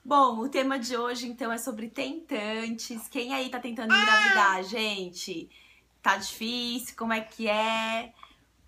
Bom, o tema de hoje, então, é sobre tentantes. Quem aí tá tentando engravidar, gente? Tá difícil? Como é que é?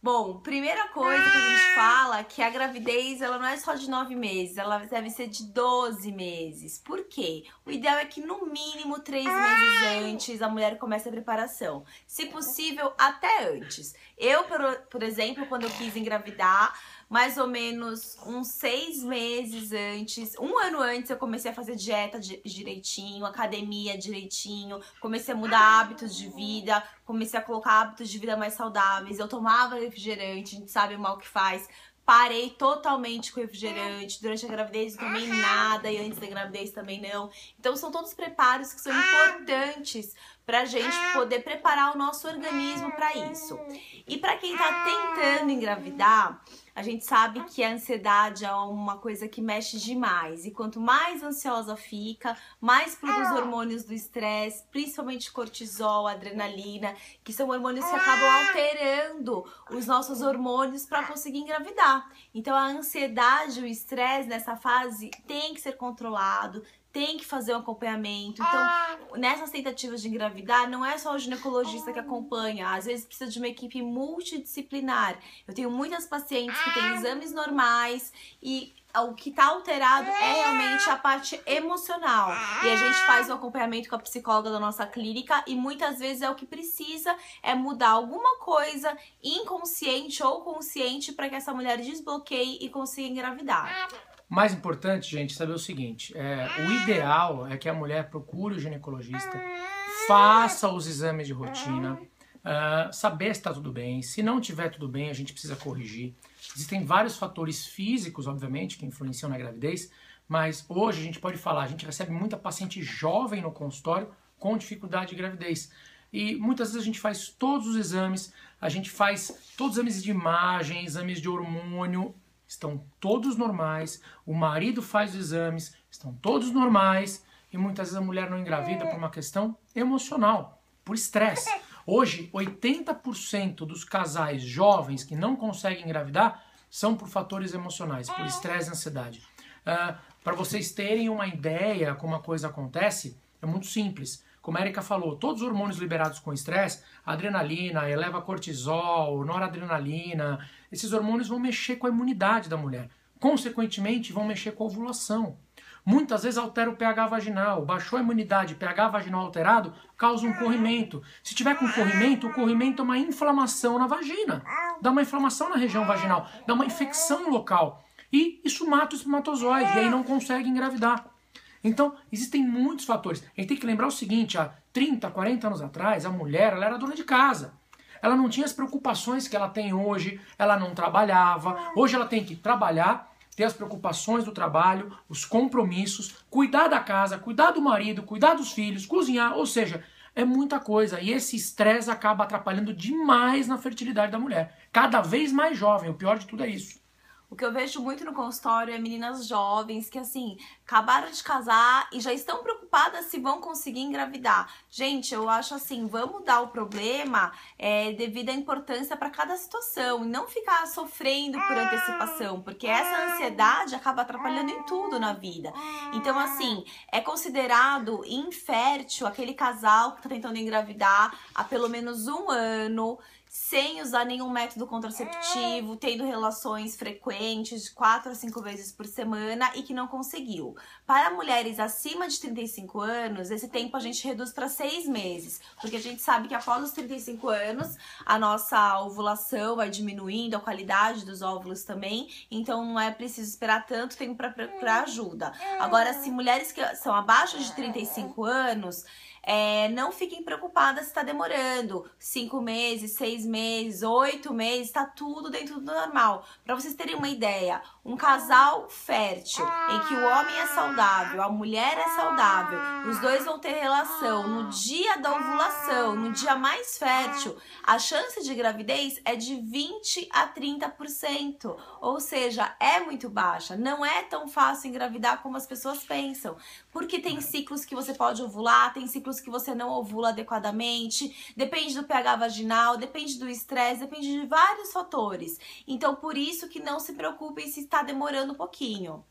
Bom, primeira coisa que a gente fala é que a gravidez, ela não é só de 9 meses, ela deve ser de 12 meses. Por quê? O ideal é que no mínimo 3 meses antes a mulher comece a preparação. Se possível, até antes. Eu, por exemplo, quando eu quis engravidar, mais ou menos uns 6 meses antes, um ano antes, eu comecei a fazer dieta direitinho, academia direitinho, comecei a mudar hábitos de vida, comecei a colocar hábitos de vida mais saudáveis. Eu tomava refrigerante, a gente sabe o mal que faz. Parei totalmente com refrigerante. Durante a gravidez não tomei nada e antes da gravidez também não. Então são todos preparos que são importantes pra gente poder preparar o nosso organismo para isso. E para quem tá tentando engravidar, a gente sabe que a ansiedade é uma coisa que mexe demais. E quanto mais ansiosa fica, mais produz hormônios do estresse, principalmente cortisol, adrenalina, que são hormônios que acabam alterando os nossos hormônios para conseguir engravidar. Então a ansiedade, o estresse nessa fase tem que ser controlado, tem que fazer um acompanhamento. Então, nessas tentativas de engravidar, não é só o ginecologista que acompanha. Às vezes precisa de uma equipe multidisciplinar. Eu tenho muitas pacientes que têm exames normais e o que está alterado é realmente a parte emocional. E a gente faz o acompanhamento com a psicóloga da nossa clínica e muitas vezes é o que precisa é mudar alguma coisa inconsciente ou consciente para que essa mulher desbloqueie e consiga engravidar. Mais importante, gente, saber o seguinte, o ideal é que a mulher procure o ginecologista, faça os exames de rotina, saber se está tudo bem. Se não tiver tudo bem, a gente precisa corrigir. Existem vários fatores físicos, obviamente, que influenciam na gravidez, mas hoje a gente pode falar, a gente recebe muita paciente jovem no consultório com dificuldade de gravidez. E muitas vezes a gente faz todos os exames, a gente faz todos os exames de imagem, exames de hormônio, estão todos normais, o marido faz os exames, estão todos normais, e muitas vezes a mulher não engravida por uma questão emocional, por estresse. Hoje, 80% dos casais jovens que não conseguem engravidar são por fatores emocionais, por estresse e ansiedade. Para vocês terem uma ideia como a coisa acontece, é muito simples. Como a Erika falou, todos os hormônios liberados com estresse, adrenalina, eleva cortisol, noradrenalina, esses hormônios vão mexer com a imunidade da mulher. Consequentemente, vão mexer com a ovulação. Muitas vezes altera o pH vaginal. Baixou a imunidade, pH vaginal alterado, causa um corrimento. Se tiver com corrimento, o corrimento é uma inflamação na vagina. Dá uma inflamação na região vaginal, dá uma infecção local. E isso mata o espermatozoide, e aí não consegue engravidar. Então, existem muitos fatores. A gente tem que lembrar o seguinte, há 30, 40 anos atrás, a mulher ela era dona de casa. Ela não tinha as preocupações que ela tem hoje, ela não trabalhava. Hoje ela tem que trabalhar, ter as preocupações do trabalho, os compromissos, cuidar da casa, cuidar do marido, cuidar dos filhos, cozinhar, ou seja, é muita coisa. E esse estresse acaba atrapalhando demais na fertilidade da mulher. Cada vez mais jovem, o pior de tudo é isso. O que eu vejo muito no consultório é meninas jovens que, assim, acabaram de casar e já estão preocupadas se vão conseguir engravidar. Gente, eu acho assim, vamos dar o problema devido à importância para cada situação e não ficar sofrendo por antecipação, porque essa ansiedade acaba atrapalhando em tudo na vida. Então, assim, é considerado infértil aquele casal que está tentando engravidar há pelo menos um ano, sem usar nenhum método contraceptivo, tendo relações frequentes de 4 a 5 vezes por semana e que não conseguiu. Para mulheres acima de 35 anos, esse tempo a gente reduz para 6 meses, porque a gente sabe que após os 35 anos, a nossa ovulação vai diminuindo, a qualidade dos óvulos também, então não é preciso esperar tanto tempo para procurar ajuda. Agora, se mulheres que são abaixo de 35 anos, não fiquem preocupadas se está demorando 5 meses, 6 meses, 8 meses, tá tudo dentro do normal. Para vocês terem uma ideia, um casal fértil em que o homem é saudável, a mulher é saudável, os dois vão ter relação no dia da ovulação, no dia mais fértil, a chance de gravidez é de 20 a 30%, ou seja, é muito baixa. Não é tão fácil engravidar como as pessoas pensam, porque tem ciclos que você pode ovular, tem ciclos que você não ovula adequadamente, depende do pH vaginal, depende do estresse, depende de vários fatores. Então, por isso que não se preocupem se está demorando um pouquinho.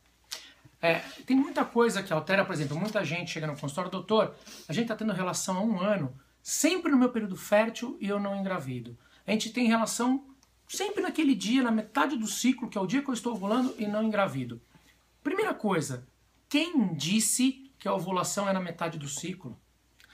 Tem muita coisa que altera, por exemplo, muita gente chega no consultório, doutor, a gente tá tendo relação há 1 ano, sempre no meu período fértil e eu não engravido. A gente tem relação sempre naquele dia, na metade do ciclo, que é o dia que eu estou ovulando e não engravido. Primeira coisa, quem disse que a ovulação é na metade do ciclo?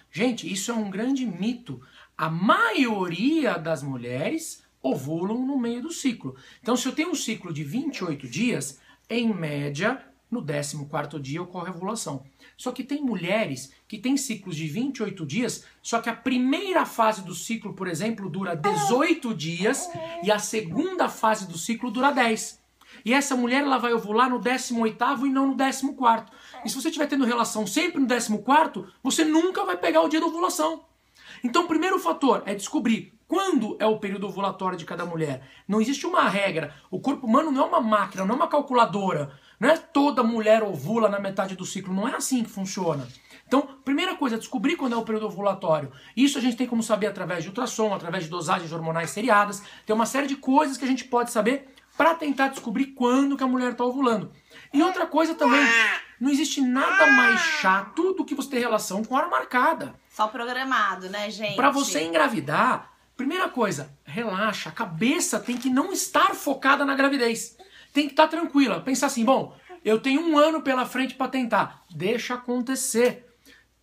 Gente, isso é um grande mito. A maioria das mulheres ovulam no meio do ciclo. Então, se eu tenho um ciclo de 28 dias, em média, no 14º dia ocorre a ovulação. Só que tem mulheres que têm ciclos de 28 dias, só que a primeira fase do ciclo, por exemplo, dura 18 dias e a segunda fase do ciclo dura 10. E essa mulher ela vai ovular no 18º e não no 14º. E se você estiver tendo relação sempre no 14º, você nunca vai pegar o dia da ovulação. Então o primeiro fator é descobrir quando é o período ovulatório de cada mulher. Não existe uma regra. O corpo humano não é uma máquina, não é uma calculadora. Não é toda mulher ovula na metade do ciclo. Não é assim que funciona. Então, primeira coisa, descobrir quando é o período ovulatório. Isso a gente tem como saber através de ultrassom, através de dosagens hormonais seriadas. Tem uma série de coisas que a gente pode saber para tentar descobrir quando que a mulher está ovulando. E outra coisa também, não existe nada mais chato do que você ter relação com hora marcada. Só programado, né, gente? Para você engravidar, primeira coisa, relaxa. A cabeça tem que não estar focada na gravidez. Tem que estar tranquila. Pensar assim, bom, eu tenho 1 ano pela frente para tentar. Deixa acontecer.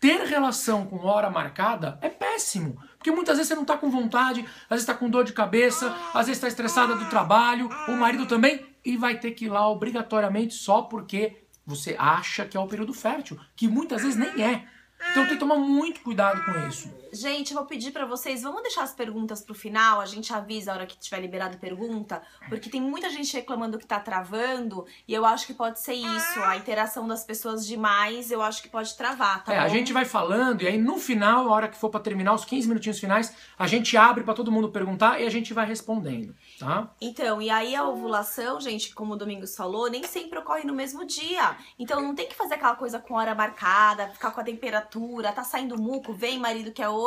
Ter relação com hora marcada é péssimo. Porque muitas vezes você não está com vontade, às vezes está com dor de cabeça, às vezes está estressada do trabalho, o marido também, e vai ter que ir lá obrigatoriamente só porque você acha que é o período fértil, que muitas vezes nem é. Então tem que tomar muito cuidado com isso. Gente, eu vou pedir pra vocês, vamos deixar as perguntas pro final, a gente avisa a hora que tiver liberado pergunta, porque tem muita gente reclamando que tá travando, e eu acho que pode ser isso, a interação das pessoas demais, eu acho que pode travar, tá bom? A gente vai falando, e aí no final, a hora que for pra terminar, os 15 minutinhos finais, a gente abre pra todo mundo perguntar e a gente vai respondendo, tá? Então, e aí a ovulação, gente, como o Domingos falou, nem sempre ocorre no mesmo dia. Então não tem que fazer aquela coisa com hora marcada, ficar com a temperatura, tá saindo muco, vem marido que é hoje.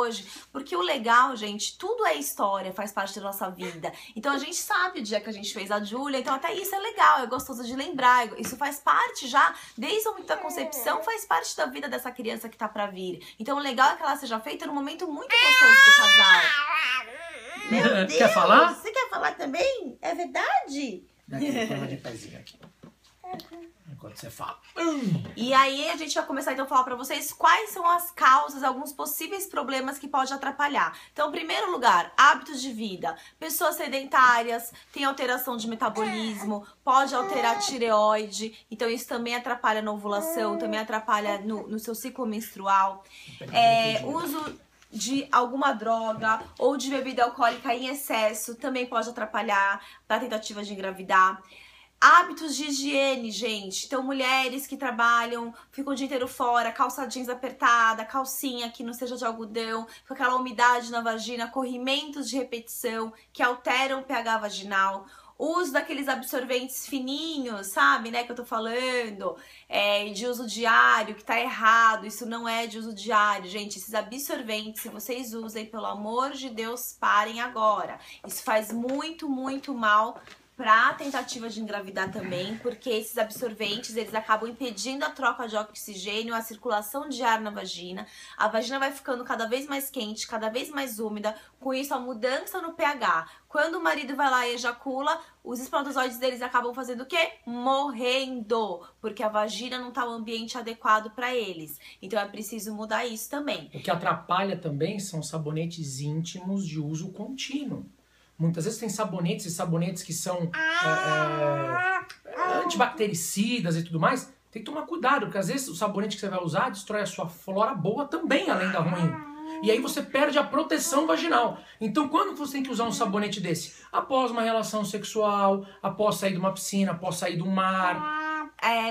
Porque o legal, gente, tudo é história, faz parte da nossa vida. Então a gente sabe o dia que a gente fez a Júlia, então até isso é legal, é gostoso de lembrar. Isso faz parte já, desde o momento da concepção, faz parte da vida dessa criança que tá pra vir. Então o legal é que ela seja feita num momento muito gostoso do casal. Meu Deus! Quer falar? Você quer falar também? É verdade? Daqui, forma de pezinho aqui. Enquanto você fala. E aí a gente vai começar então a falar pra vocês quais são as causas, alguns possíveis problemas que pode atrapalhar. Então, em primeiro lugar, hábitos de vida. Pessoas sedentárias, tem alteração de metabolismo, pode alterar a tireoide, então isso também atrapalha na ovulação, também atrapalha no seu ciclo menstrual. Uso de alguma droga ou de bebida alcoólica em excesso também pode atrapalhar na tentativa de engravidar. Hábitos de higiene, gente. Então, mulheres que trabalham, ficam o dia inteiro fora, calça jeans apertada, calcinha que não seja de algodão, com aquela umidade na vagina, corrimentos de repetição que alteram o pH vaginal. Uso daqueles absorventes fininhos, sabe, né, que eu tô falando, de uso diário, que tá errado, isso não é de uso diário, gente, esses absorventes, se vocês usem, pelo amor de Deus, parem agora. Isso faz muito, muito mal para tentativa de engravidar também, porque esses absorventes, eles acabam impedindo a troca de oxigênio, a circulação de ar na vagina. A vagina vai ficando cada vez mais quente, cada vez mais úmida, com isso a mudança no pH. Quando o marido vai lá e ejacula, os espermatozoides deles acabam fazendo o quê? Morrendo, porque a vagina não tá no ambiente adequado para eles. Então é preciso mudar isso também. O que atrapalha também são sabonetes íntimos de uso contínuo. Muitas vezes tem sabonetes e sabonetes que são antibactericidas e tudo mais. Tem que tomar cuidado, porque às vezes o sabonete que você vai usar destrói a sua flora boa também, além da ruim. E aí você perde a proteção vaginal. Então quando você tem que usar um sabonete desse? Após uma relação sexual, após sair de uma piscina, após sair do mar.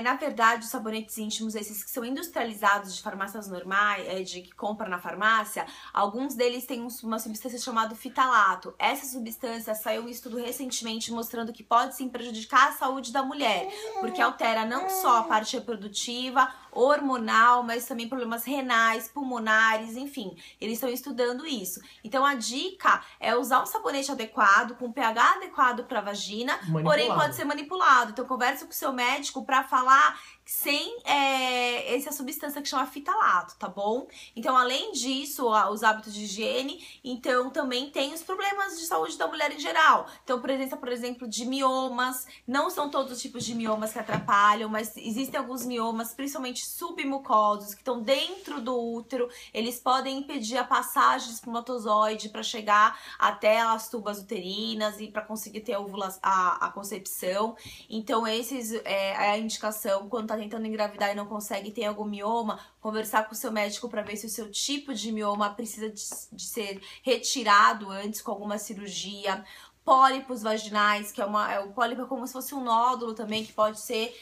Na verdade, os sabonetes íntimos, esses que são industrializados de farmácias normais, de que compra na farmácia, alguns deles têm uma substância chamada fitalato. Essa substância saiu um estudo recentemente mostrando que pode sim prejudicar a saúde da mulher, porque altera não só a parte reprodutiva, hormonal, mas também problemas renais, pulmonares, enfim, eles estão estudando isso. Então a dica é usar um sabonete adequado, com pH adequado para a vagina, porém pode ser manipulado. Então conversa com o seu médico para falar sem essa substância que chama fitalato, tá bom? Então, além disso, os hábitos de higiene, então também tem os problemas de saúde da mulher em geral. Então, presença, por exemplo, de miomas. Não são todos os tipos de miomas que atrapalham, mas existem alguns miomas, principalmente submucosos, que estão dentro do útero. Eles podem impedir a passagem do espermatozoide para chegar até as tubas uterinas e para conseguir ter a concepção. Então, esses é a indicação quando tá tentando engravidar e não consegue ter algum mioma, conversar com o seu médico para ver se o seu tipo de mioma precisa de ser retirado antes com alguma cirurgia. Pólipos vaginais, que o pólipo é como se fosse um nódulo também, que pode ser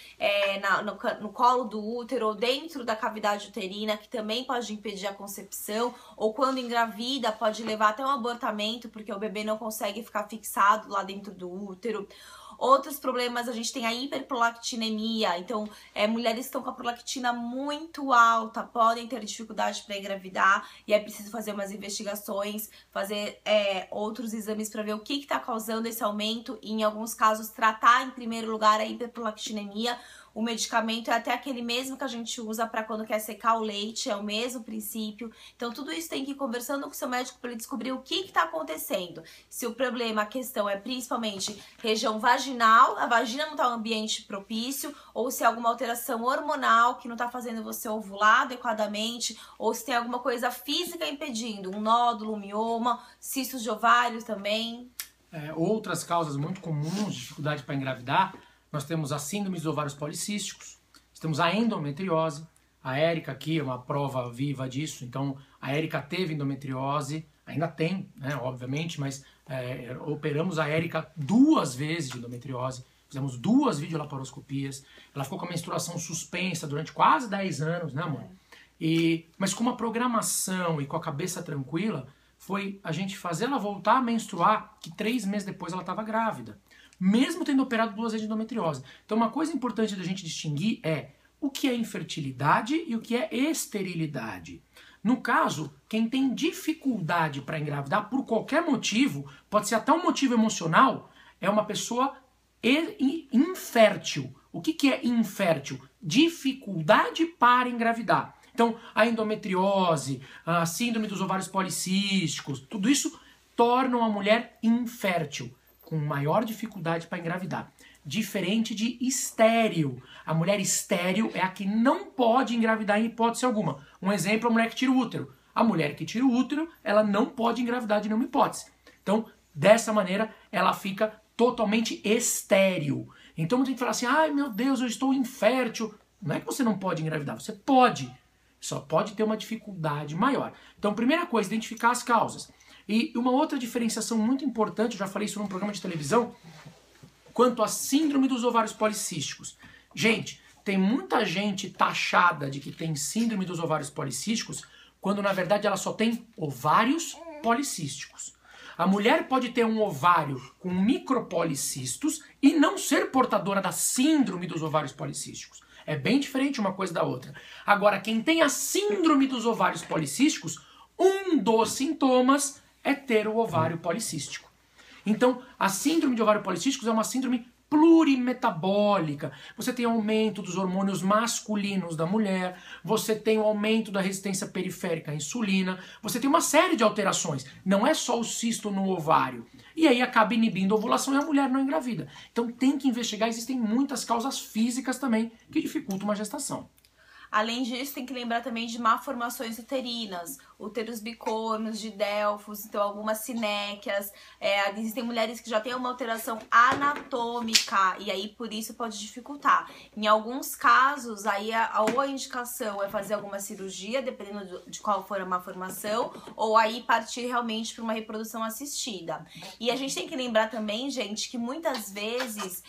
no colo do útero ou dentro da cavidade uterina, que também pode impedir a concepção, ou quando engravida pode levar até um abortamento, porque o bebê não consegue ficar fixado lá dentro do útero. Outros problemas, a gente tem a hiperprolactinemia, então mulheres que estão com a prolactina muito alta podem ter dificuldade para engravidar e é preciso fazer umas investigações, fazer outros exames para ver o que está causando esse aumento e em alguns casos tratar em primeiro lugar a hiperprolactinemia. O medicamento é até aquele mesmo que a gente usa para quando quer secar o leite, é o mesmo princípio. Então, tudo isso tem que ir conversando com o seu médico para ele descobrir o que está acontecendo. Se o problema, a questão é principalmente região vaginal, a vagina não está um ambiente propício, ou se é alguma alteração hormonal que não está fazendo você ovular adequadamente, ou se tem alguma coisa física impedindo, um nódulo, um mioma, cistos de ovários também. Outras causas muito comuns de dificuldade para engravidar, nós temos a síndrome dos ovários policísticos, temos a endometriose. A Érica aqui é uma prova viva disso, então a Érica teve endometriose, ainda tem, né, obviamente, mas operamos a Érica 2 vezes de endometriose, fizemos 2 videolaparoscopias, ela ficou com a menstruação suspensa durante quase 10 anos, né, amor? Mas com uma programação e com a cabeça tranquila, foi a gente fazer ela voltar a menstruar, que 3 meses depois ela estava grávida, mesmo tendo operado 2 vezes de endometriose. Então uma coisa importante da gente distinguir é o que é infertilidade e o que é esterilidade. No caso, quem tem dificuldade para engravidar por qualquer motivo, pode ser até um motivo emocional, é uma pessoa infértil. O que é infértil? Dificuldade para engravidar. Então, a endometriose, a síndrome dos ovários policísticos, tudo isso torna a mulher infértil, com maior dificuldade para engravidar. Diferente de estéril. A mulher estéril é a que não pode engravidar em hipótese alguma. Um exemplo, a mulher que tira o útero. A mulher que tira o útero, ela não pode engravidar de nenhuma hipótese. Então, dessa maneira, ela fica totalmente estéril. Então, muita gente fala assim, ai meu Deus, eu estou infértil. Não é que você não pode engravidar, você pode. Só pode ter uma dificuldade maior. Então, primeira coisa, identificar as causas. E uma outra diferenciação muito importante, eu já falei isso num programa de televisão, quanto à síndrome dos ovários policísticos. Gente, tem muita gente taxada de que tem síndrome dos ovários policísticos, quando na verdade ela só tem ovários policísticos. A mulher pode ter um ovário com micropolicistos e não ser portadora da síndrome dos ovários policísticos. É bem diferente uma coisa da outra. Agora, quem tem a síndrome dos ovários policísticos, um dos sintomas é ter o ovário policístico. Então, a síndrome de ovário policístico é uma síndrome plurimetabólica. Você tem aumento dos hormônios masculinos da mulher, você tem o aumento da resistência periférica à insulina, você tem uma série de alterações. Não é só o cisto no ovário. E aí acaba inibindo a ovulação e a mulher não engravida. Então tem que investigar, existem muitas causas físicas também que dificultam uma gestação. Além disso, tem que lembrar também de malformações uterinas, úteros bicornos, de Delfos, então algumas sinéquias. Existem mulheres que já têm uma alteração anatômica e aí por isso pode dificultar. Em alguns casos, aí ou a indicação é fazer alguma cirurgia, dependendo de qual for a malformação, ou aí partir realmente para uma reprodução assistida. E a gente tem que lembrar também, gente, que muitas vezes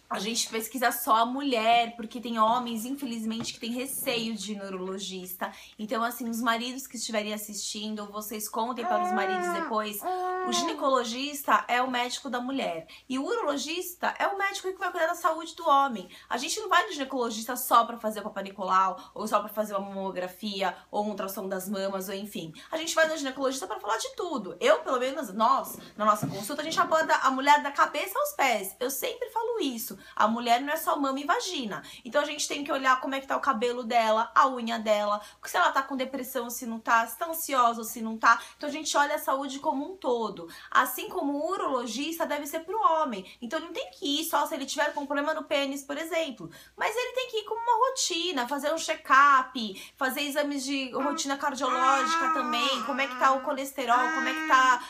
a gente pesquisa só a mulher, porque tem homens, infelizmente, que tem receio de ir no urologista. Então, assim, os maridos que estiverem assistindo, vocês contem para os maridos depois, o ginecologista é o médico da mulher. E o urologista é o médico que vai cuidar da saúde do homem. A gente não vai no ginecologista só para fazer o Papa Nicolau, ou só para fazer uma mamografia, ou um ultrassom das mamas, ou enfim. A gente vai no ginecologista para falar de tudo. Pelo menos, nós, na nossa consulta, a gente aborda a mulher da cabeça aos pés. Eu sempre falo isso. isso. A mulher não é só mama e vagina. Então a gente tem que olhar como é que tá o cabelo dela, a unha dela, se ela tá com depressão, se não tá, se tá ansiosa ou se não tá. Então a gente olha a saúde como um todo. Assim como o urologista deve ser pro homem. Então ele não tem que ir só se ele tiver com um problema no pênis, por exemplo. Mas ele tem que ir com uma rotina, fazer um check-up, fazer exames de rotina cardiológica também, como é que tá o colesterol, como é que tá,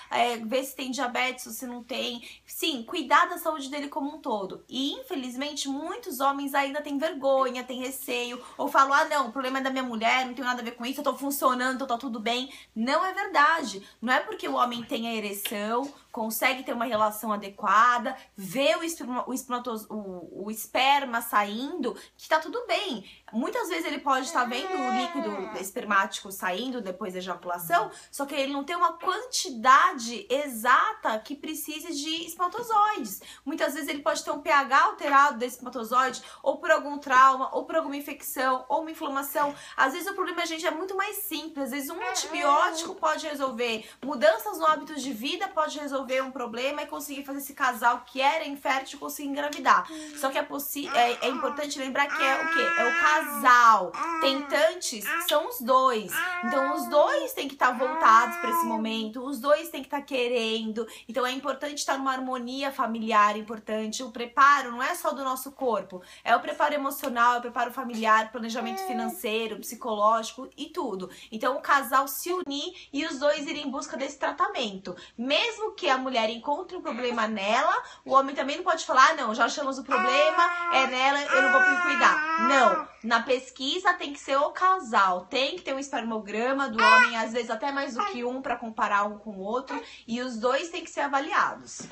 ver se tem diabetes ou se não tem. Sim, cuidar da saúde dele como um todo. E infelizmente muitos homens ainda têm vergonha, têm receio, ou falam, ah não, o problema é da minha mulher, não tem nada a ver com isso, eu tô funcionando, então tá tudo bem. Não é verdade. Não é porque o homem tem a ereção, consegue ter uma relação adequada, vê o esperma saindo, que tá tudo bem. Muitas vezes ele pode estar vendo o líquido espermático saindo depois da ejaculação, só que ele não tem uma quantidade exata que precise de espermatozoides. Muitas vezes ele pode ter um pH alterado desse espermatozoide, ou por algum trauma, ou por alguma infecção, ou uma inflamação. Às vezes o problema, gente, é muito mais simples. Às vezes um antibiótico pode resolver, mudanças no hábito de vida pode resolver um problema e conseguir fazer esse casal que era infértil conseguir engravidar. Só que é importante lembrar que é o quê? É o casal. Tentantes são os dois. Então os dois têm que estar voltados para esse momento, os dois têm que estar querendo. Então é importante estar numa harmonia familiar, importante. O preparo não é só do nosso corpo, é o preparo emocional, é o preparo familiar, planejamento financeiro, psicológico e tudo. Então o casal se unir e os dois irem em busca desse tratamento. Mesmo que a mulher encontre um problema nela, o homem também não pode falar, ah, não, já achamos o problema, é nela, eu não vou cuidar. Não, na pesquisa tem que ser o casal, tem que ter um espermograma do homem, às vezes até mais do que um, para comparar um com o outro, e os dois têm que ser avaliados.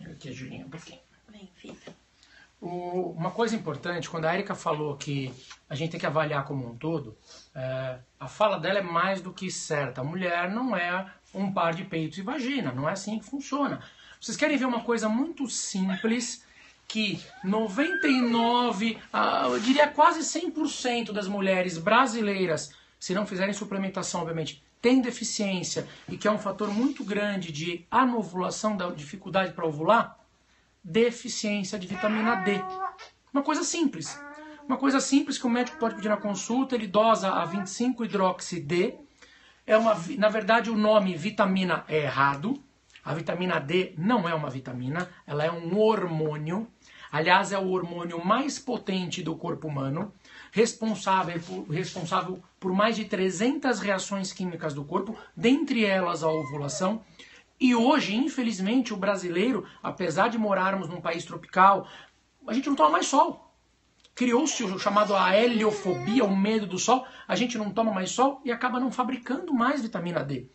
Aqui, Julinha, um pouquinho. Vem, filha. Uma coisa importante, quando a Erika falou que a gente tem que avaliar como um todo, a fala dela é mais do que certa. A mulher não é um par de peitos e vagina, não é assim que funciona. Vocês querem ver uma coisa muito simples, que 99, eu diria quase 100% das mulheres brasileiras, se não fizerem suplementação, obviamente, têm deficiência, e que é um fator muito grande de anovulação, da dificuldade para ovular? Deficiência de vitamina D. Uma coisa simples. Uma coisa simples que o médico pode pedir na consulta, ele dosa a 25-hidroxi-D. Na verdade, o nome vitamina é errado. A vitamina D não é uma vitamina, ela é um hormônio. Aliás, é o hormônio mais potente do corpo humano, responsável por mais de 300 reações químicas do corpo, dentre elas a ovulação. E hoje, infelizmente, o brasileiro, apesar de morarmos num país tropical, a gente não toma mais sol. Criou-se o chamado a heliofobia, o medo do sol. A gente não toma mais sol e acaba não fabricando mais vitamina D.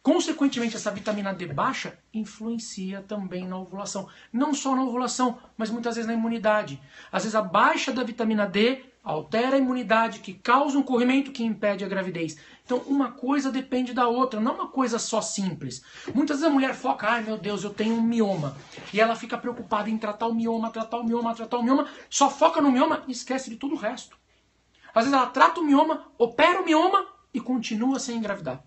Consequentemente, essa vitamina D baixa influencia também na ovulação. Não só na ovulação, mas muitas vezes na imunidade. Às vezes a baixa da vitamina D altera a imunidade, que causa um corrimento que impede a gravidez. Então uma coisa depende da outra, não é uma coisa só simples. Muitas vezes a mulher foca, ai meu Deus, eu tenho um mioma. E ela fica preocupada em tratar o mioma, só foca no mioma e esquece de tudo o resto. Às vezes ela trata o mioma, opera o mioma e continua sem engravidar.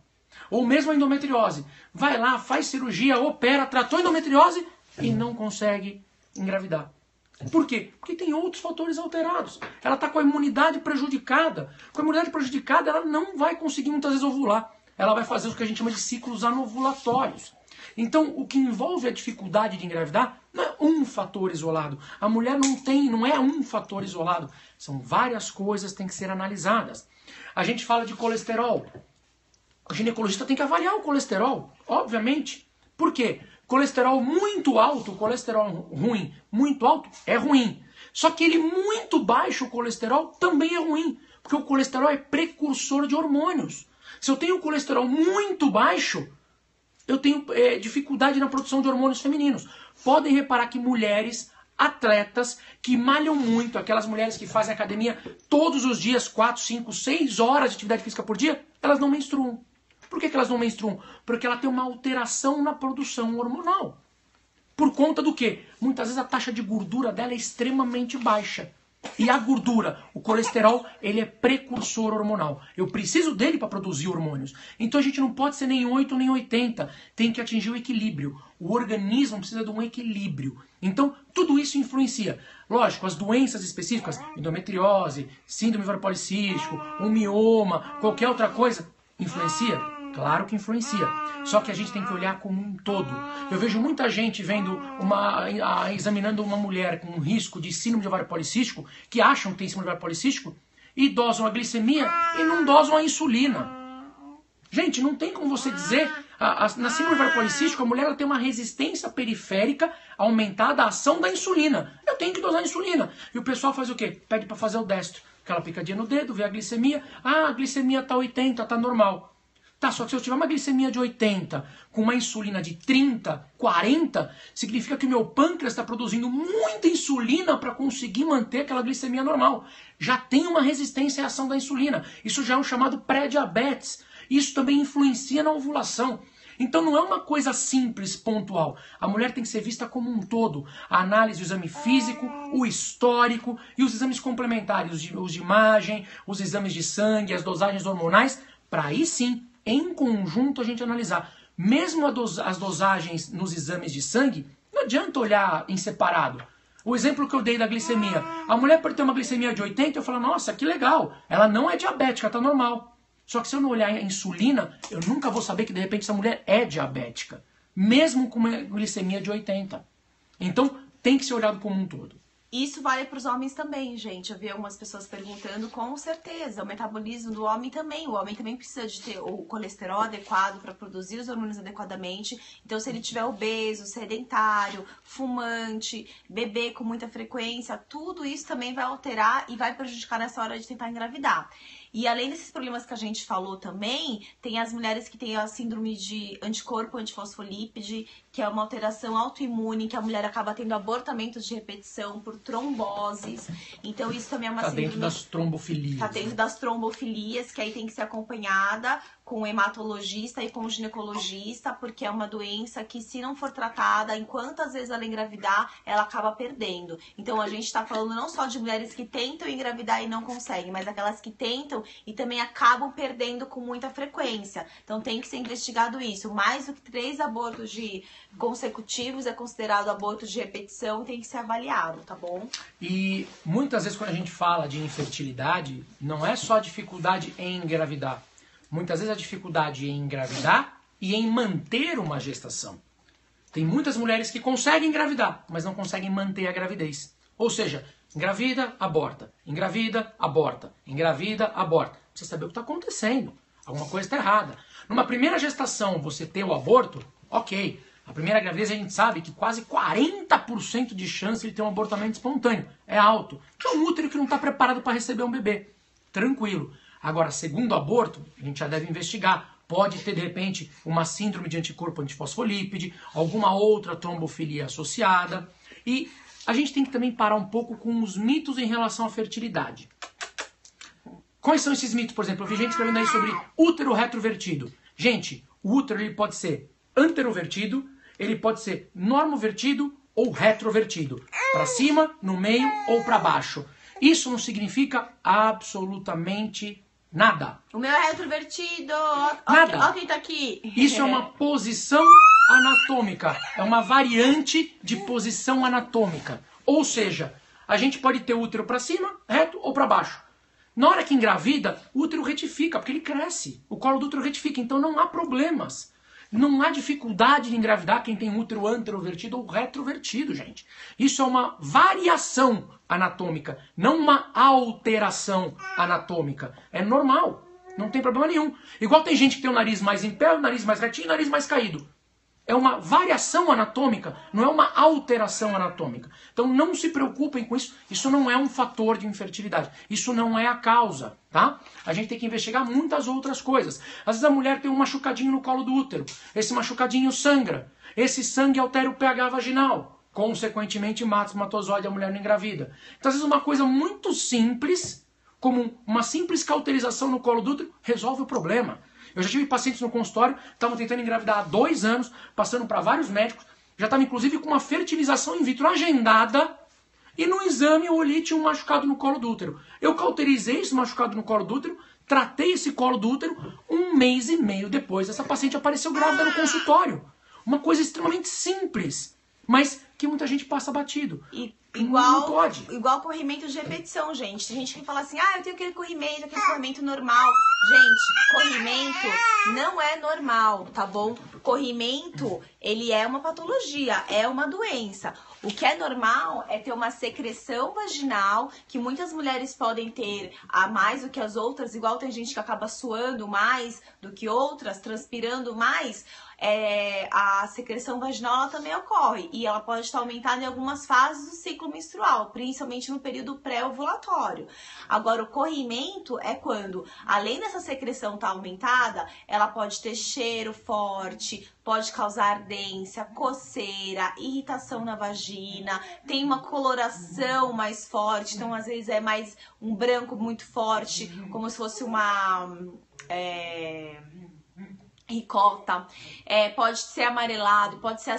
Ou mesmo a endometriose. Vai lá, faz cirurgia, opera, tratou a endometriose e não consegue engravidar. Por quê? Porque tem outros fatores alterados. Ela está com a imunidade prejudicada. Com a imunidade prejudicada, ela não vai conseguir muitas vezes ovular. Ela vai fazer o que a gente chama de ciclos anovulatórios. Então, o que envolve a dificuldade de engravidar não é um fator isolado. A mulher não é um fator isolado. São várias coisas que têm que ser analisadas. A gente fala de colesterol. O ginecologista tem que avaliar o colesterol, obviamente. Por quê? Colesterol muito alto, colesterol ruim, muito alto, é ruim. Só que ele muito baixo, o colesterol, também é ruim. Porque o colesterol é precursor de hormônios. Se eu tenho colesterol muito baixo, eu tenho dificuldade na produção de hormônios femininos. Podem reparar que mulheres, atletas, que malham muito, aquelas mulheres que fazem academia todos os dias, 4, 5, 6 horas de atividade física por dia, elas não menstruam. Por que elas não menstruam? Porque ela tem uma alteração na produção hormonal. Por conta do quê? Muitas vezes a taxa de gordura dela é extremamente baixa. E a gordura, o colesterol, ele é precursor hormonal. Eu preciso dele para produzir hormônios. Então a gente não pode ser nem 8 nem 80. Tem que atingir o equilíbrio. O organismo precisa de um equilíbrio. Então tudo isso influencia. Lógico, as doenças específicas, endometriose, síndrome ovário policístico, um mioma, qualquer outra coisa, influencia? Claro que influencia. Só que a gente tem que olhar como um todo. Eu vejo muita gente examinando uma mulher com um risco de síndrome de ovário policístico, que acham que tem síndrome de ovário policístico, e dosam a glicemia e não dosam a insulina. Gente, não tem como você dizer... Na síndrome de ovário policístico, a mulher ela tem uma resistência periférica aumentada à ação da insulina. Eu tenho que dosar a insulina. E o pessoal faz o quê? Pede para fazer o destro. Aquela picadinha no dedo, vê a glicemia. Ah, a glicemia tá 80, tá normal. Tá, só que se eu tiver uma glicemia de 80 com uma insulina de 30, 40, significa que o meu pâncreas está produzindo muita insulina para conseguir manter aquela glicemia normal. Já tem uma resistência à ação da insulina. Isso já é um chamado pré-diabetes. Isso também influencia na ovulação. Então não é uma coisa simples, pontual. A mulher tem que ser vista como um todo. A análise do exame físico, o histórico e os exames complementares, os de imagem, os exames de sangue, as dosagens hormonais, para aí sim, em conjunto, a gente analisar. Mesmo as dosagens nos exames de sangue, não adianta olhar em separado. O exemplo que eu dei da glicemia. A mulher pode ter uma glicemia de 80, eu falo, nossa, que legal. Ela não é diabética, tá normal. Só que se eu não olhar a insulina, eu nunca vou saber que de repente essa mulher é diabética. Mesmo com uma glicemia de 80. Então, tem que ser olhado como um todo. Isso vale para os homens também, gente. Eu vi algumas pessoas perguntando, com certeza. O metabolismo do homem também. O homem também precisa de ter o colesterol adequado para produzir os hormônios adequadamente. Então, se ele tiver obeso, sedentário, fumante, beber com muita frequência, tudo isso também vai alterar e vai prejudicar nessa hora de tentar engravidar. E além desses problemas que a gente falou também, tem as mulheres que têm a síndrome de anticorpo antifosfolípide, que é uma alteração autoimune, que a mulher acaba tendo abortamentos de repetição por tromboses. Então isso também é uma síndrome... Tá dentro das trombofilias. Tá dentro das trombofilias, que aí tem que ser acompanhada com o hematologista e com o ginecologista, porque é uma doença que, se não for tratada, enquanto às vezes ela engravidar, ela acaba perdendo. Então a gente tá falando não só de mulheres que tentam engravidar e não conseguem, mas aquelas que tentam e também acabam perdendo com muita frequência. Então tem que ser investigado isso. Mais do que 3 abortos consecutivos é considerado aborto de repetição e tem que ser avaliado, tá bom? E muitas vezes quando a gente fala de infertilidade, não é só dificuldade em engravidar. Muitas vezes a dificuldade em engravidar e em manter uma gestação. Tem muitas mulheres que conseguem engravidar, mas não conseguem manter a gravidez. Ou seja, engravida, aborta. Engravida, aborta. Engravida, aborta. Precisa saber o que está acontecendo. Alguma coisa está errada. Numa primeira gestação, você ter o aborto, ok. A primeira gravidez a gente sabe que quase 40% de chance de ter um abortamento espontâneo. É alto. Que é um útero que não está preparado para receber um bebê. Tranquilo. Agora, segundo aborto, a gente já deve investigar. Pode ter, de repente, uma síndrome de anticorpo antifosfolípide, alguma outra trombofilia associada. E a gente tem que também parar um pouco com os mitos em relação à fertilidade. Quais são esses mitos? Por exemplo, eu vi gente escrevendo aí sobre útero retrovertido. Gente, o útero ele pode ser anterovertido, ele pode ser normovertido ou retrovertido. Para cima, no meio ou para baixo. Isso não significa absolutamente nada. O meu é retrovertido. Nada. Ó quem tá aqui. Isso é uma posição anatômica. É uma variante de posição anatômica. Ou seja, a gente pode ter o útero para cima, reto ou para baixo. Na hora que engravida, o útero retifica, porque ele cresce. O colo do útero retifica, então não há problemas. Não há dificuldade de engravidar quem tem útero anterovertido ou retrovertido, gente. Isso é uma variação anatômica, não uma alteração anatômica. É normal, não tem problema nenhum. Igual tem gente que tem o nariz mais em pé, o nariz mais retinho e o nariz mais caído. É uma variação anatômica, não é uma alteração anatômica. Então não se preocupem com isso. Isso não é um fator de infertilidade. Isso não é a causa, tá? A gente tem que investigar muitas outras coisas. Às vezes a mulher tem um machucadinho no colo do útero. Esse machucadinho sangra. Esse sangue altera o pH vaginal. Consequentemente mata o espermatozoide e a mulher não engravida. Então às vezes uma coisa muito simples, como uma simples cauterização no colo do útero, resolve o problema. Eu já tive pacientes no consultório, estavam tentando engravidar há 2 anos, passando para vários médicos, já estava inclusive com uma fertilização in vitro agendada, E no exame eu olhei, tinha um machucado no colo do útero. Eu cauterizei esse machucado no colo do útero, tratei esse colo do útero, 1 mês e meio depois, essa paciente apareceu grávida no consultório. Uma coisa extremamente simples, mas que muita gente passa batido. Igual corrimento de repetição, gente. Tem gente que fala assim, eu tenho aquele corrimento normal. Gente, corrimento não é normal, tá bom? Corrimento, ele é uma patologia, é uma doença. O que é normal é ter uma secreção vaginal, que muitas mulheres podem ter a mais do que as outras, igual tem gente que acaba suando mais do que outras, transpirando mais. A secreção vaginal ela também ocorre e ela pode estar aumentada em algumas fases do ciclo menstrual, principalmente no período pré-ovulatório. Agora, o corrimento é quando, além dessa secreção estar aumentada, ela pode ter cheiro forte, pode causar ardência, coceira, irritação na vagina, tem uma coloração mais forte, então às vezes é mais um branco muito forte, como se fosse uma ricota, pode ser amarelado, pode ser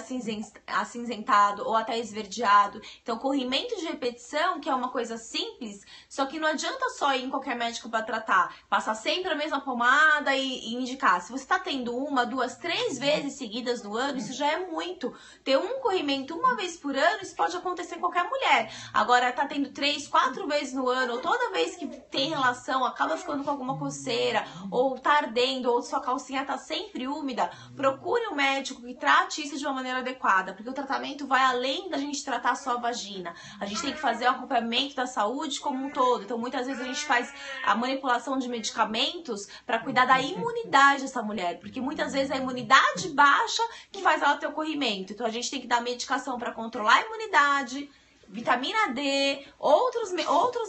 acinzentado ou até esverdeado. Então, corrimento de repetição, que é uma coisa simples, só que não adianta só ir em qualquer médico para tratar, passar sempre a mesma pomada e indicar. Se você está tendo 1, 2, 3 vezes seguidas no ano, isso já é muito. Ter um corrimento 1 vez por ano, isso pode acontecer em qualquer mulher. Agora, tá tendo 3, 4 vezes no ano, ou toda vez que tem relação, acaba ficando com alguma coceira, ou tá ardendo, ou sua calcinha tá sempre úmida, procure um médico que trate isso de uma maneira adequada, porque o tratamento vai além da gente tratar só a vagina. A gente tem que fazer o acompanhamento da saúde como um todo. Então, muitas vezes a gente faz a manipulação de medicamentos para cuidar da imunidade dessa mulher, porque muitas vezes a imunidade baixa que faz ela ter o corrimento. Então, a gente tem que dar medicação para controlar a imunidade, vitamina D, outros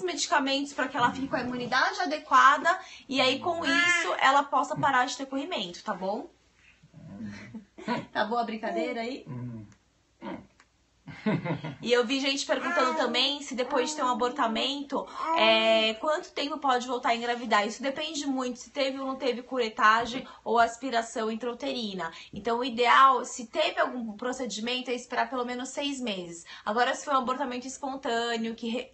medicamentos para que ela fique com a imunidade adequada e aí com isso ela possa parar de ter corrimento, tá bom? Tá boa a brincadeira aí? E eu vi gente perguntando também se depois de ter um abortamento, quanto tempo pode voltar a engravidar. Isso depende muito se teve ou não teve curetagem ou aspiração intrauterina. Então o ideal, se teve algum procedimento, é esperar pelo menos 6 meses. Agora, se foi um abortamento espontâneo, que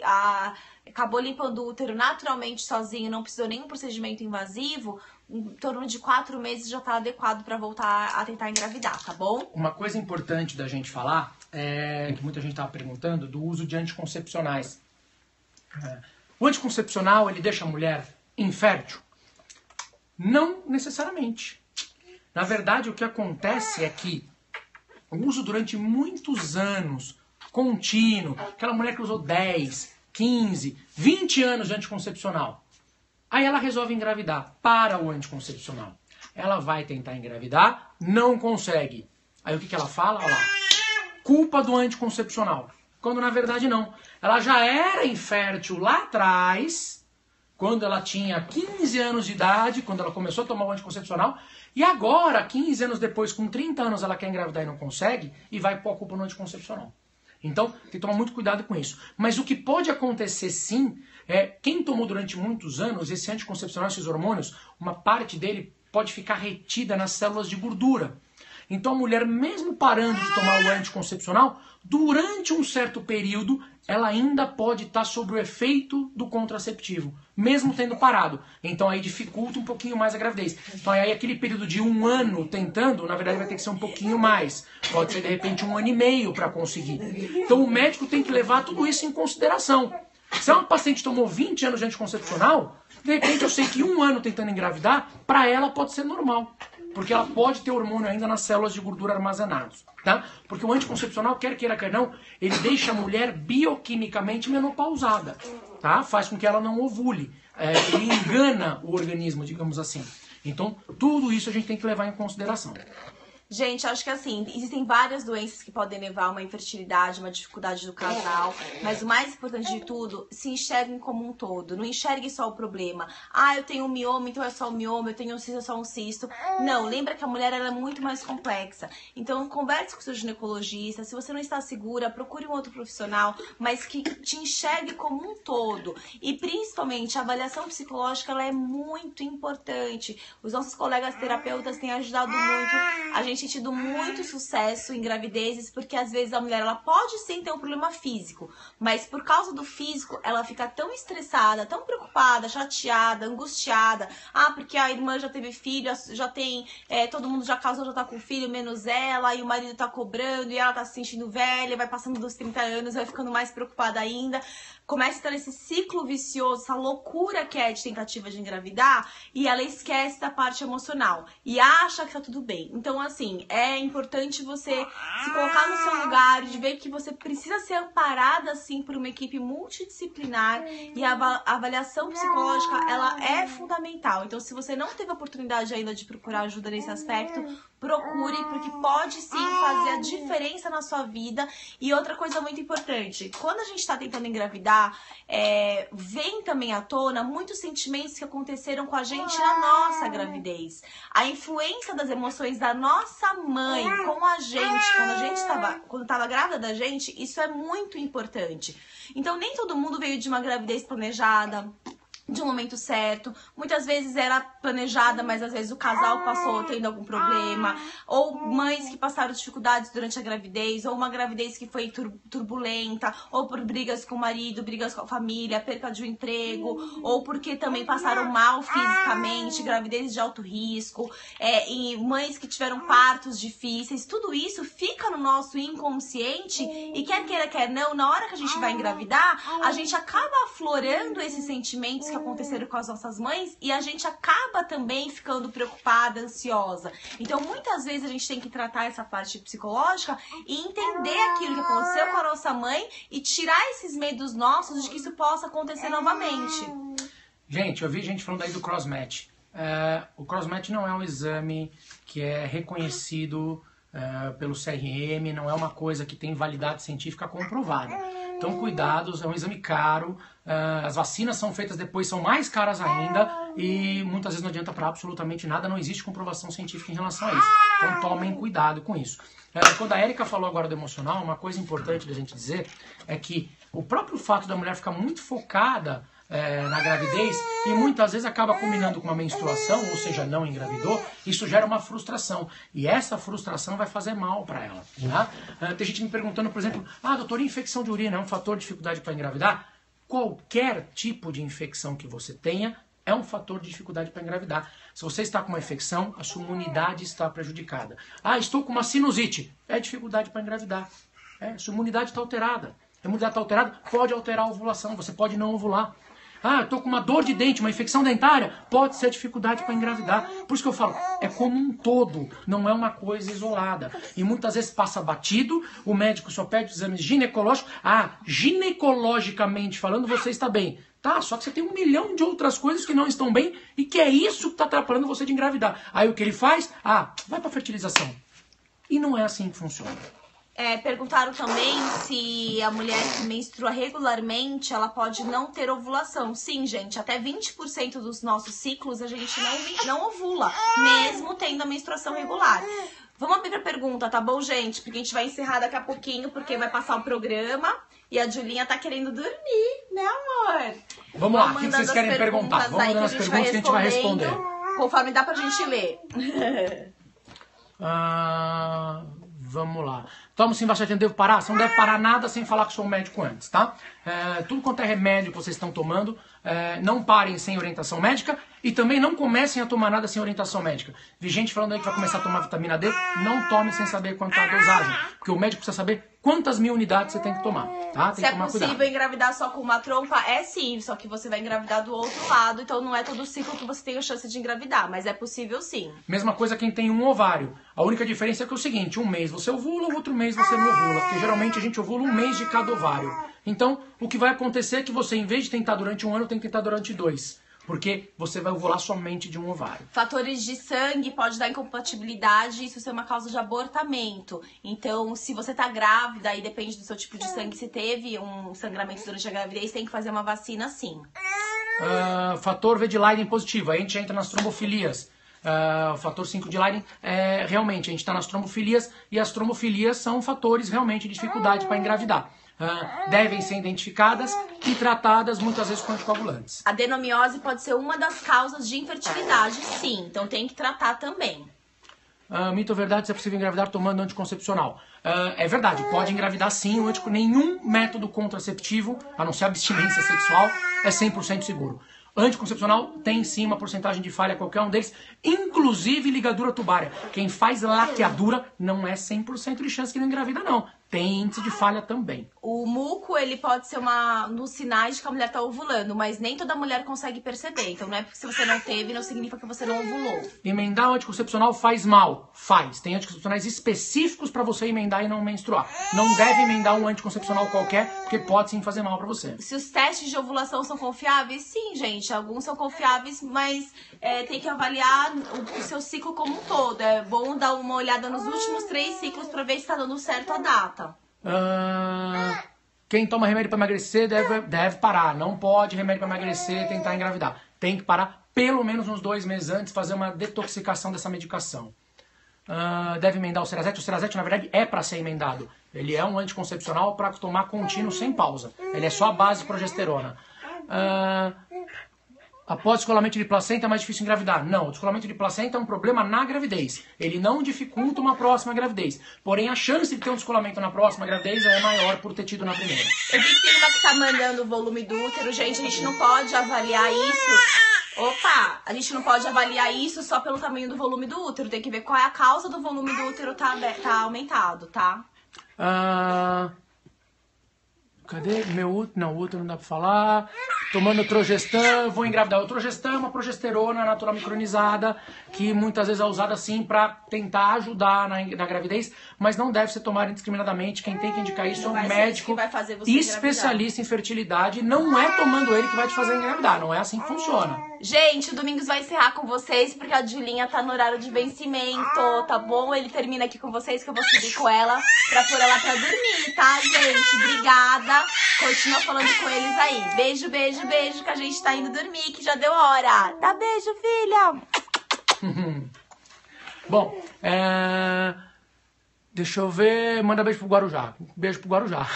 acabou limpando o útero naturalmente sozinho, não precisou nenhum procedimento invasivo, em torno de 4 meses já tá adequado para voltar a tentar engravidar, tá bom? Uma coisa importante da gente falar, que muita gente estava perguntando, do uso de anticoncepcionais. O anticoncepcional, ele deixa a mulher infértil? Não necessariamente. Na verdade, o que acontece é que o uso durante muitos anos, contínuo, aquela mulher que usou 10, 15, 20 anos de anticoncepcional, aí ela resolve engravidar para o anticoncepcional. Ela vai tentar engravidar, não consegue. Aí o que ela fala? Olha lá, culpa do anticoncepcional. Quando na verdade não. Ela já era infértil lá atrás, quando ela tinha 15 anos de idade, quando ela começou a tomar o anticoncepcional, e agora, 15 anos depois, com 30 anos, ela quer engravidar e não consegue, e vai pôr a culpa no anticoncepcional. Então, tem que tomar muito cuidado com isso. Mas o que pode acontecer sim, quem tomou durante muitos anos esse anticoncepcional, esses hormônios, uma parte dele pode ficar retida nas células de gordura. Então a mulher, mesmo parando de tomar o anticoncepcional, durante um certo período, ela ainda pode estar sob o efeito do contraceptivo, mesmo tendo parado. Então aí dificulta um pouquinho mais a gravidez. Então aí aquele período de 1 ano tentando, na verdade vai ter que ser um pouquinho mais. Pode ser de repente 1 ano e meio para conseguir. Então o médico tem que levar tudo isso em consideração. Se uma paciente tomou 20 anos de anticoncepcional, de repente eu sei que 1 ano tentando engravidar, para ela pode ser normal. Porque ela pode ter hormônio ainda nas células de gordura armazenados, tá? Porque o anticoncepcional, quer queira, quer não, ele deixa a mulher bioquimicamente menopausada, tá? Faz com que ela não ovule. Ele engana o organismo, digamos assim. Então, tudo isso a gente tem que levar em consideração. Gente, acho que assim, existem várias doenças que podem levar a uma infertilidade, uma dificuldade do casal, mas o mais importante de tudo, se enxerguem como um todo, não enxergue só o problema. Eu tenho um mioma, então é só um mioma, eu tenho um cisto, é só um cisto. Não, lembra que a mulher ela é muito mais complexa. Então, converse com o seu ginecologista, se você não está segura, procure um outro profissional, mas que te enxergue como um todo. E principalmente, a avaliação psicológica, ela é muito importante. Os nossos colegas terapeutas têm ajudado muito a gente gente tido muito sucesso em gravidezes, porque às vezes a mulher, ela pode sim ter um problema físico, mas por causa do físico, ela fica tão estressada, tão preocupada, chateada, angustiada. Ah, porque a irmã já teve filho, já tem, todo mundo já casou, já tá com filho, menos ela, e o marido tá cobrando, e ela tá se sentindo velha, vai passando dos 30 anos, vai ficando mais preocupada ainda. Começa a ter esse ciclo vicioso, essa loucura que é de tentativa de engravidar, e ela esquece da parte emocional e acha que tá tudo bem. Então, assim, é importante você se colocar no seu lugar, de ver que você precisa ser amparada, assim, por uma equipe multidisciplinar, e a avaliação psicológica, ela é fundamental. Então, se você não teve a oportunidade ainda de procurar ajuda nesse aspecto, procure, porque pode sim fazer a diferença na sua vida. E outra coisa muito importante, quando a gente tá tentando engravidar, vem também à tona muitos sentimentos que aconteceram com a gente na nossa gravidez. A influência das emoções da nossa mãe com a gente, quando estava grávida da gente, isso é muito importante. Então, nem todo mundo veio de uma gravidez planejada, de um momento certo. Muitas vezes era planejada, mas às vezes o casal passou tendo algum problema, ou mães que passaram dificuldades durante a gravidez, ou uma gravidez que foi turbulenta, ou por brigas com o marido, brigas com a família, perca de um emprego, ou porque também passaram mal fisicamente, gravidez de alto risco, e mães que tiveram partos difíceis. Tudo isso fica no nosso inconsciente, e quer queira, quer não, na hora que a gente vai engravidar, a gente acaba aflorando esses sentimentos que aconteceram com as nossas mães, e a gente acaba também ficando preocupada, ansiosa. Então, muitas vezes a gente tem que tratar essa parte psicológica e entender aquilo que aconteceu com a nossa mãe e tirar esses medos nossos de que isso possa acontecer novamente. Gente, eu vi gente falando aí do crossmatch. O crossmatch não é um exame que é reconhecido pelo CRM, não é uma coisa que tem validade científica comprovada. Então, cuidados, é um exame caro, as vacinas são feitas depois, são mais caras ainda, e muitas vezes não adianta para absolutamente nada, não existe comprovação científica em relação a isso. Então, tomem cuidado com isso. Quando a Érica falou agora do emocional, uma coisa importante da gente dizer é que o próprio fato da mulher ficar muito focada na gravidez e muitas vezes acaba combinando com uma menstruação, ou seja, não engravidou, isso gera uma frustração, e essa frustração vai fazer mal para ela, tá? Tem gente me perguntando, por exemplo, doutor, infecção de urina é um fator de dificuldade para engravidar? Qualquer tipo de infecção que você tenha é um fator de dificuldade para engravidar. Se você está com uma infecção, a sua imunidade está prejudicada. Estou com uma sinusite, é dificuldade para engravidar. Sua imunidade está alterada. A imunidade está alterada, pode alterar a ovulação, você pode não ovular. Estou com uma dor de dente, uma infecção dentária, pode ser dificuldade para engravidar. Por isso que eu falo, é como um todo, não é uma coisa isolada. E muitas vezes passa batido, o médico só pede exames ginecológicos. Ginecologicamente falando, você está bem. Tá, só que você tem 1 milhão de outras coisas que não estão bem e que é isso que está atrapalhando você de engravidar. Aí o que ele faz? Vai para fertilização. E não é assim que funciona. Perguntaram também se a mulher que menstrua regularmente, ela pode não ter ovulação. Sim, gente, até 20% dos nossos ciclos a gente não ovula, mesmo tendo a menstruação regular. Vamos abrir a pergunta, tá bom, gente? Porque a gente vai encerrar daqui a pouquinho, porque vai passar o programa e a Julinha tá querendo dormir, né, amor? Vamos lá, o que vocês querem perguntar? Vamos mandando as perguntas que a gente vai responder. Conforme dá pra gente ler. Vamos lá. Tomo sim vacina, devo parar? Você não deve parar nada sem falar com o seu médico antes, tá? Tudo quanto é remédio que vocês estão tomando, não parem sem orientação médica e também não comecem a tomar nada sem orientação médica. Vi gente falando aí que vai começar a tomar vitamina D, não tome sem saber quanto é a dosagem, porque o médico precisa saber quantas mil unidades você tem que tomar, tá? Tem Se é possível engravidar só com uma trompa, sim, só que você vai engravidar do outro lado, então não é todo ciclo que você tem a chance de engravidar, mas é possível sim. Mesma coisa quem tem um ovário. A única diferença é que é o seguinte, um mês você ovula, o outro mês você não ovula, porque geralmente a gente ovula 1 mês de cada ovário. Então, o que vai acontecer é que você, em vez de tentar durante 1 ano, tem que tentar durante 2. Porque você vai ovular somente de um ovário. Fatores de sangue pode dar incompatibilidade, isso ser uma causa de abortamento. Então, se você tá grávida, aí depende do seu tipo de sangue, se teve um sangramento durante a gravidez, tem que fazer uma vacina sim. Fator V de Leiden positivo, aí a gente entra nas trombofilias. O fator 5 de Leiden, realmente, a gente está nas trombofilias, e as trombofilias são fatores realmente de dificuldade para engravidar. Devem ser identificadas e tratadas muitas vezes com anticoagulantes. A adenomiose pode ser uma das causas de infertilidade, sim. Então tem que tratar também. Mito ou verdade, se é possível engravidar tomando anticoncepcional? É verdade, pode engravidar sim. Nenhum método contraceptivo, a não ser abstinência sexual, é 100% seguro. Anticoncepcional tem sim uma porcentagem de falha, qualquer um deles, inclusive ligadura tubária. Quem faz laqueadura não é 100% de chance que não engravida, não. Tem índice de falha também. O muco, ele pode ser nos sinais de que a mulher tá ovulando, mas nem toda mulher consegue perceber. Então não é porque se você não teve, não significa que você não ovulou. Emendar o anticoncepcional faz mal? Faz. Tem anticoncepcionais específicos para você emendar e não menstruar. Não deve emendar um anticoncepcional qualquer, porque pode sim fazer mal para você. Se os testes de ovulação são confiáveis, sim, gente. Alguns são confiáveis, mas tem que avaliar o seu ciclo como um todo. É bom dar uma olhada nos últimos 3 ciclos para ver se tá dando certo a data. Quem toma remédio para emagrecer deve parar. Não pode remédio para emagrecer e tentar engravidar. Tem que parar pelo menos uns 2 meses antes, fazer uma detoxicação dessa medicação. Deve emendar o Cerazete. O Cerazete, na verdade, é para ser emendado. Ele é um anticoncepcional para tomar contínuo sem pausa. Ele é só a base de progesterona. Após descolamento de placenta é mais difícil engravidar? Não, o descolamento de placenta é um problema na gravidez. Ele não dificulta uma próxima gravidez. Porém, a chance de ter um descolamento na próxima gravidez é maior por ter tido na primeira. Eu vi que tem uma que tá mandando o volume do útero. Gente, a gente não pode avaliar isso. Opa! A gente não pode avaliar isso só pelo tamanho do volume do útero. Tem que ver qual é a causa do volume do útero tá aumentado, tá? Cadê? Meu útero? Não, útero não dá pra falar. Tomando Trogestan, vou engravidar. O Trogestan é uma progesterona natural micronizada que muitas vezes é usada assim pra tentar ajudar na gravidez, mas não deve ser tomada indiscriminadamente. Quem tem que indicar isso é um médico especialista em fertilidade. Não é tomando ele que vai te fazer engravidar. Não é assim que funciona. Gente, o Domingos vai encerrar com vocês porque a Julinha tá no horário de vencimento, tá bom? Ele termina aqui com vocês que eu vou subir com ela pra pôr ela pra dormir, tá, gente? Obrigada. Continua falando com eles aí. Beijo, beijo, beijo, que a gente tá indo dormir, que já deu hora. Dá beijo, filha. Bom, deixa eu ver. Manda beijo pro Guarujá. Beijo pro Guarujá.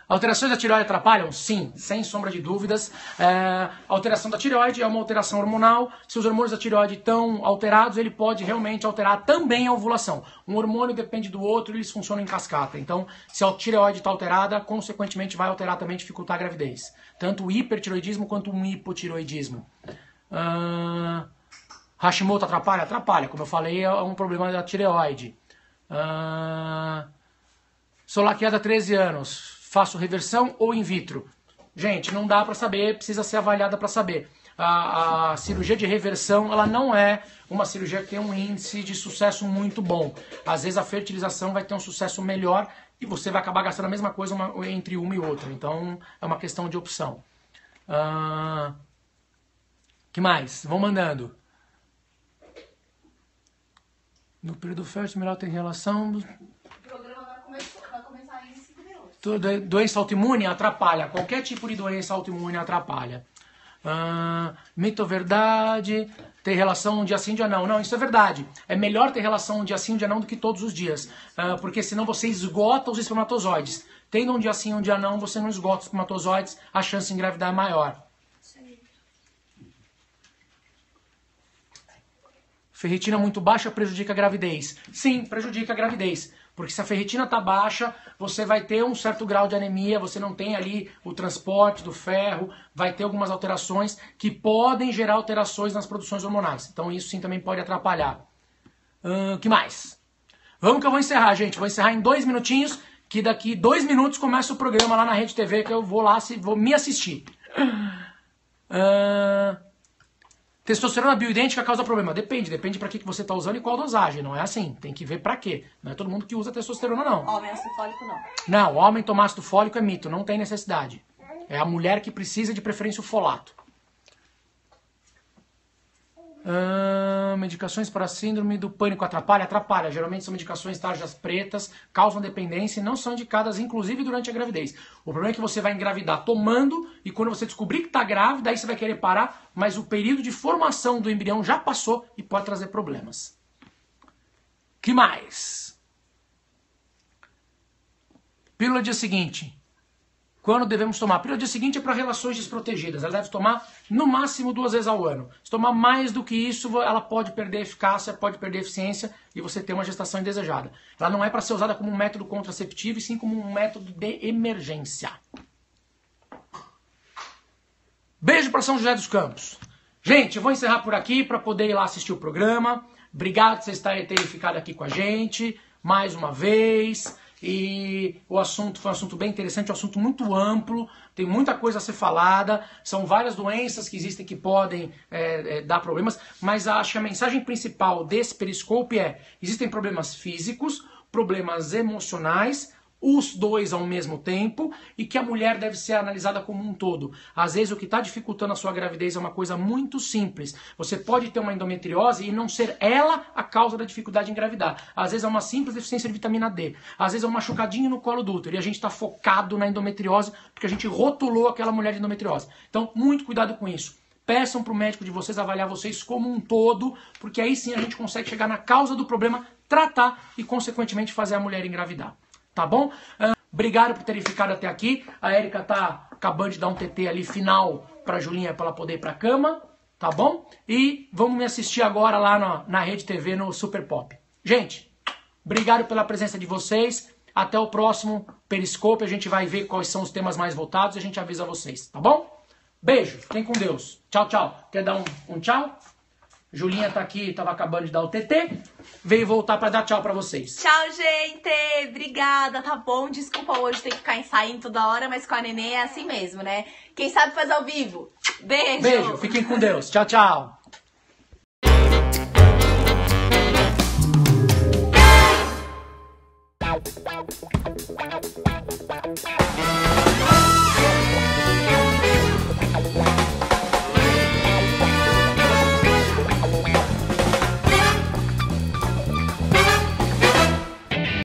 Alterações da tireoide atrapalham? Sim, sem sombra de dúvidas. A alteração da tireoide é uma alteração hormonal. Se os hormônios da tireoide estão alterados, ele pode realmente alterar também a ovulação. Um hormônio depende do outro e eles funcionam em cascata. Então, se a tireoide está alterada, consequentemente vai alterar também, dificultar a gravidez. Tanto o hipertireoidismo quanto o hipotireoidismo. Hashimoto atrapalha? Atrapalha. Como eu falei, é um problema da tireoide. Sou laqueada há 13 anos. Faço reversão ou in vitro? Gente, não dá para saber, precisa ser avaliada para saber. A cirurgia de reversão, ela não é uma cirurgia que tem um índice de sucesso muito bom. Às vezes a fertilização vai ter um sucesso melhor e você vai acabar gastando a mesma coisa entre uma e outra. Então, é uma questão de opção. Que mais? Vão mandando. No período fértil, melhor ter relação... O programa vai começar em 5 minutos. Doença autoimune atrapalha. Qualquer tipo de doença autoimune atrapalha. Mito ou verdade? Ter relação um dia sim, um dia não. Não, isso é verdade. É melhor ter relação um dia sim, um dia não do que todos os dias. Porque senão você esgota os espermatozoides. Tendo um dia sim, um dia não, você não esgota os espermatozoides, a chance de engravidar é maior. Ferritina muito baixa prejudica a gravidez? Sim, prejudica a gravidez. Porque se a ferritina está baixa, você vai ter um certo grau de anemia, você não tem ali o transporte do ferro, vai ter algumas alterações que podem gerar alterações nas produções hormonais. Então isso sim também pode atrapalhar. Que mais? Vamos que eu vou encerrar, gente. Vou encerrar em 2 minutinhos, que daqui 2 minutos começa o programa lá na Rede TV, que eu vou lá, vou me assistir. Testosterona bioidêntica causa problema? Depende para que você está usando e qual dosagem. Não é assim, tem que ver para quê. Não é todo mundo que usa testosterona, não. Homem ácido fólico, não. Não, homem tomar ácido fólico é mito, não tem necessidade. É a mulher que precisa de preferência o folato. Medicações para síndrome do pânico atrapalha? Atrapalha. Geralmente são medicações tarjas pretas, causam dependência e não são indicadas, inclusive, durante a gravidez. O problema é que você vai engravidar tomando e quando você descobrir que está grávida, aí você vai querer parar, mas o período de formação do embrião já passou e pode trazer problemas. Que mais? Pílula dia seguinte. quando devemos tomar. A pílula do dia seguinte é para relações desprotegidas. Ela deve tomar no máximo 2 vezes ao ano. Se tomar mais do que isso, ela pode perder eficácia, pode perder eficiência e você ter uma gestação indesejada. Ela não é para ser usada como um método contraceptivo, e sim como um método de emergência. Beijo para São José dos Campos. Gente, eu vou encerrar por aqui para poder ir lá assistir o programa. Obrigado por vocês terem ficado aqui com a gente mais uma vez. E o assunto foi um assunto bem interessante, um assunto muito amplo, tem muita coisa a ser falada, são várias doenças que existem que podem dar problemas, mas acho que a mensagem principal desse Periscope é: existem problemas físicos, problemas emocionais, os dois ao mesmo tempo, e que a mulher deve ser analisada como um todo. Às vezes o que está dificultando a sua gravidez é uma coisa muito simples. Você pode ter uma endometriose e não ser ela a causa da dificuldade em engravidar. Às vezes é uma simples deficiência de vitamina D. Às vezes é um machucadinho no colo do útero e a gente está focado na endometriose porque a gente rotulou aquela mulher de endometriose. Então, muito cuidado com isso. Peçam para o médico de vocês avaliar vocês como um todo, porque aí sim a gente consegue chegar na causa do problema, tratar e, consequentemente, fazer a mulher engravidar. Tá bom? Obrigado por terem ficado até aqui. A Érica tá acabando de dar um TT ali final pra Julinha pra ela poder ir pra cama. Tá bom? E vamos me assistir agora lá na Rede TV no Super Pop. Gente, obrigado pela presença de vocês. Até o próximo Periscope. A gente vai ver quais são os temas mais votados e a gente avisa vocês. Tá bom? Beijo. Fiquem com Deus. Tchau, tchau. Quer dar um tchau? Julinha tá aqui, tava acabando de dar o TT, veio voltar pra dar tchau pra vocês. Tchau, gente! Obrigada, tá bom? Desculpa hoje ter que ficar ensaiando toda hora, mas com a neném é assim mesmo, né? Quem sabe faz ao vivo. Beijo! Beijo, fiquem com Deus. Tchau, tchau!